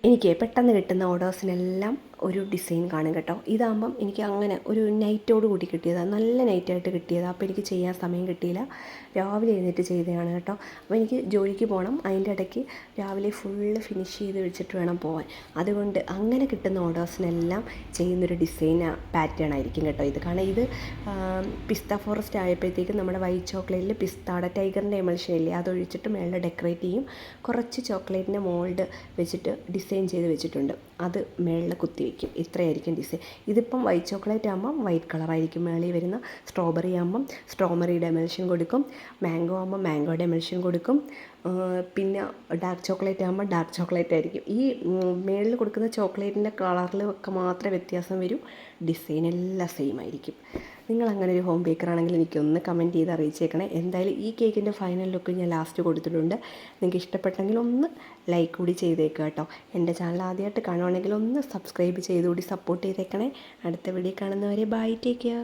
എനിക്ക് പെട്ടെന്ന് കിട്ടുന്ന ഓർഡേഴ്സിനെല്ലാം ഒരു ഡിസൈൻ കാണും കേട്ടോ. ഇതാകുമ്പം എനിക്ക് അങ്ങനെ ഒരു നൈറ്റോട് കൂടി കിട്ടിയതാണ്, നല്ല നൈറ്റായിട്ട് കിട്ടിയതാണ്. അപ്പോൾ എനിക്ക് ചെയ്യാൻ സമയം കിട്ടിയില്ല, രാവിലെ എഴുന്നേറ്റ് ചെയ്തതാണ് കേട്ടോ. അപ്പോൾ എനിക്ക് ജോലിക്ക് പോകണം, അതിൻ്റെ ഇടയ്ക്ക് രാവിലെ ഫുള്ള് ഫിനിഷ് ചെയ്ത് വെച്ചിട്ട് വേണം പോകാൻ. അതുകൊണ്ട് അങ്ങനെ കിട്ടുന്ന ഓർഡേഴ്സിനെല്ലാം ചെയ്യുന്നൊരു ഡിസൈൻ പാറ്റേൺ ആയിരിക്കും കേട്ടോ ഇത്. കാരണം ഇത് പിസ്ത ഫോറസ്റ്റ് ആയപ്പോഴത്തേക്കും നമ്മുടെ വൈറ്റ് ചോക്ലേറ്റിൽ പിസ്താടെ ടൈഗറിൻ്റെ എമൽഷൻ ഇല്ലേ, അതൊഴിച്ചിട്ട് മേളിൽ ഡെക്കറേറ്റ് ചെയ്യും. കുറച്ച് ചോക്ലേറ്റിൻ്റെ മോൾഡ് വെച്ചിട്ട് ഡിസൈൻ ചെയ്ത് വെച്ചിട്ടുണ്ട്, അത് മേളിൽ കുത്തി വയ്ക്കും. ഇത്രയായിരിക്കും ഡിസൈൻ. ഇതിപ്പം വൈറ്റ് ചോക്ലേറ്റ് ആകുമ്പം വൈറ്റ് കളറായിരിക്കും മേളിൽ വരുന്ന. സ്ട്രോബെറി ആകുമ്പം സ്ട്രോബെറിയുടെ എമൽഷൻ കൊടുക്കും. മാംഗോ ആകുമ്പോൾ മാംഗോയുടെ എമൽഷൻ കൊടുക്കും. പിന്നെ ഡാർക്ക് ചോക്ലേറ്റ് ആകുമ്പോൾ ഡാർക്ക് ചോക്ലേറ്റ് ആയിരിക്കും. ഈ മേളിൽ കൊടുക്കുന്ന ചോക്ലേറ്റിൻ്റെ കളറിലൊക്കെ മാത്രമേ വ്യത്യാസം വരൂ, ഡിസൈൻ എല്ലാം സെയിം ആയിരിക്കും. നിങ്ങളങ്ങനെ ഒരു ഹോം ബേക്കറാണെങ്കിൽ എനിക്കൊന്ന് കമൻറ്റ് ചെയ്ത് അറിയിച്ചേക്കണേ. എന്തായാലും ഈ കേക്കിൻ്റെ ഫൈനൽ ലുക്ക് ഞാൻ ലാസ്റ്റ് കൊടുത്തിട്ടുണ്ട്. നിങ്ങൾക്ക് ഇഷ്ടപ്പെട്ടെങ്കിൽ ഒന്ന് ലൈക്ക് കൂടി ചെയ്തേക്കുക കേട്ടോ. എൻ്റെ ചാനൽ ആദ്യമായിട്ട് കാണുവാണെങ്കിൽ ഒന്ന് സബ്സ്ക്രൈബ് ചെയ്തുകൂടി സപ്പോർട്ട് ചെയ്തേക്കണേ. അടുത്ത വീഡിയോ കാണുന്നവരെ ബൈ, ടേക്ക് കെയർ.